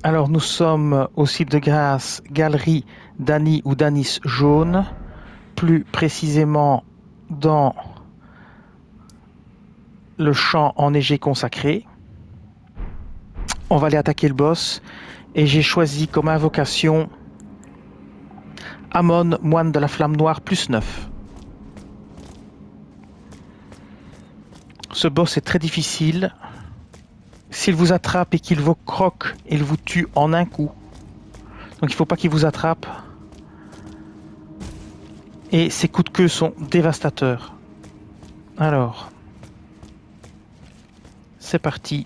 Alors nous sommes au site de grâce Galerie d'Annie ou d'Anis Jaune, plus précisément dans le champ enneigé consacré. On va aller attaquer le boss et j'ai choisi comme invocation Amon, moine de la flamme noire, plus 9. Ce boss est très difficile. S'il vous attrape et qu'il vous croque, il vous tue en un coup. Donc il ne faut pas qu'il vous attrape. Et ses coups de queue sont dévastateurs. Alors, c'est parti.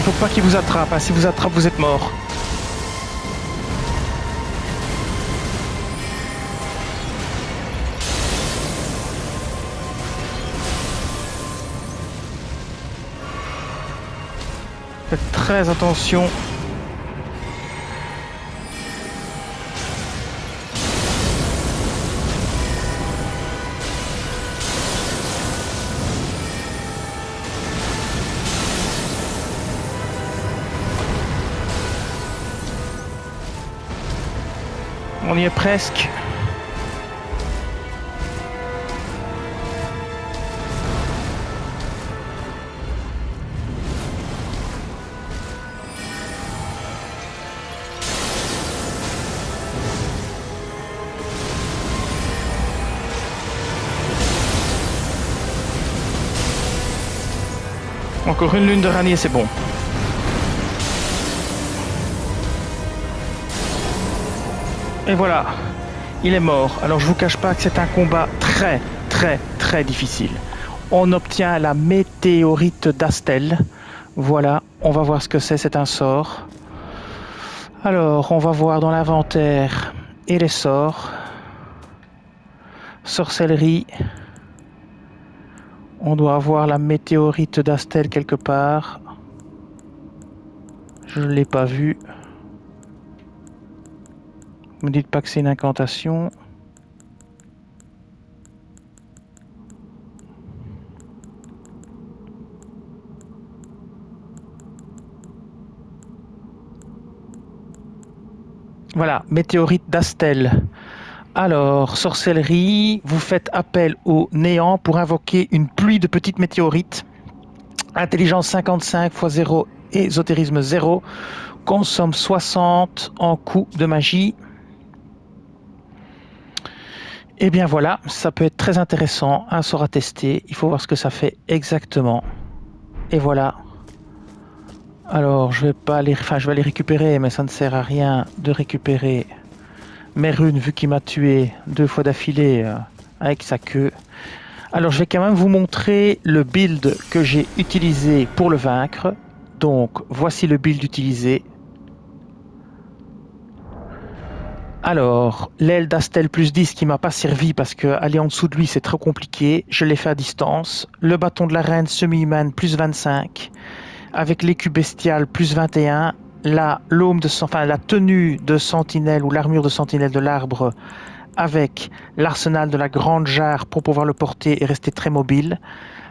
Il ne faut pas qu'il vous attrape. Hein. S'il vous attrape, vous êtes mort. Faites très attention. On y est presque. Encore une lune de ranier, c'est bon. Et voilà, il est mort. Alors je vous cache pas que c'est un combat très difficile. On obtient la météorite d'Astel. Voilà, on va voir ce que c'est un sort. Alors, on va voir dans l'inventaire et les sorts. Sorcellerie. On doit avoir la météorite d'Astel quelque part. Je ne l'ai pas vue. Ne me dites pas que c'est une incantation. Voilà, météorite d'Astel. Alors, sorcellerie, vous faites appel au néant pour invoquer une pluie de petites météorites. Intelligence 55 x 0, ésotérisme 0. Consomme 60 en coups de magie. Et bien voilà, ça peut être très intéressant, un sort à tester. Il faut voir ce que ça fait exactement. Et voilà. Alors, je vais pas les, enfin, je vais les récupérer, mais ça ne sert à rien de récupérer mes runes vu qu'il m'a tué 2 fois d'affilée avec sa queue. Alors, je vais quand même vous montrer le build que j'ai utilisé pour le vaincre. Donc, voici le build utilisé. Alors, l'aile d'Astel plus 10 qui m'a pas servi parce que aller en dessous de lui c'est trop compliqué. Je l'ai fait à distance. Le bâton de la reine semi-humaine plus 25. Avec l'écu bestial plus 21, la tenue de sentinelle ou l'armure de sentinelle de l'arbre avec l'arsenal de la grande jarre pour pouvoir le porter et rester très mobile,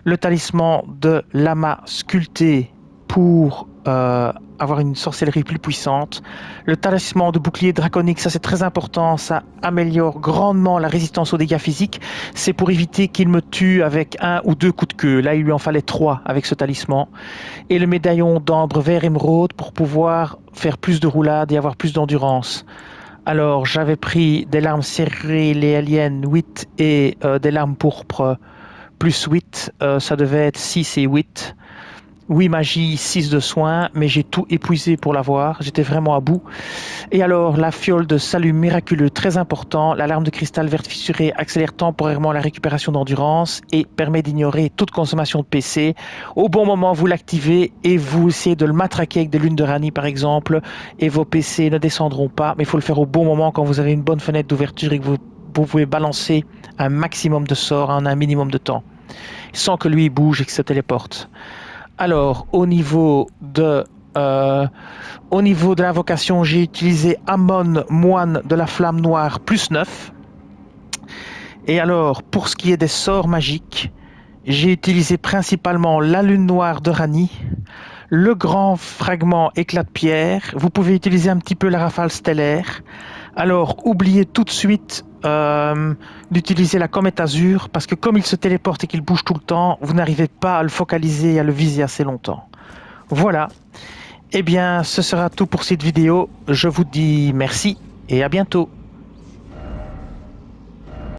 le talisman de lama sculpté pour avoir une sorcellerie plus puissante, le talisman de bouclier draconique, ça c'est très important, ça améliore grandement la résistance aux dégâts physiques, c'est pour éviter qu'il me tue avec 1 ou 2 coups de queue, là il lui en fallait 3 avec ce talisman, et le médaillon d'ambre vert émeraude pour pouvoir faire plus de roulades et avoir plus d'endurance. Alors j'avais pris des larmes céréaliennes 8 et des larmes pourpres plus 8, ça devait être 6 et 8. 8 magie, 6 de soins, mais j'ai tout épuisé pour l'avoir, j'étais vraiment à bout. Et alors, la fiole de salut miraculeux, très important, la larme de cristal verte fissurée accélère temporairement la récupération d'endurance et permet d'ignorer toute consommation de PC. Au bon moment, vous l'activez et vous essayez de le matraquer avec des lunes de Rani par exemple, et vos PC ne descendront pas, mais il faut le faire au bon moment quand vous avez une bonne fenêtre d'ouverture et que vous pouvez balancer un maximum de sorts en un minimum de temps, sans que lui bouge et qu'il se téléporte. Alors, au niveau de l'invocation, j'ai utilisé Amon, moine de la flamme noire, plus 9. Et alors, pour ce qui est des sorts magiques, j'ai utilisé principalement la lune noire de Rani, le grand fragment éclat de pierre. Vous pouvez utiliser un petit peu la rafale stellaire. Alors, oubliez tout de suite d'utiliser la comète azur, parce que comme il se téléporte et qu'il bouge tout le temps, vous n'arrivez pas à le focaliser et à le viser assez longtemps. Voilà. Eh bien, ce sera tout pour cette vidéo. Je vous dis merci et à bientôt.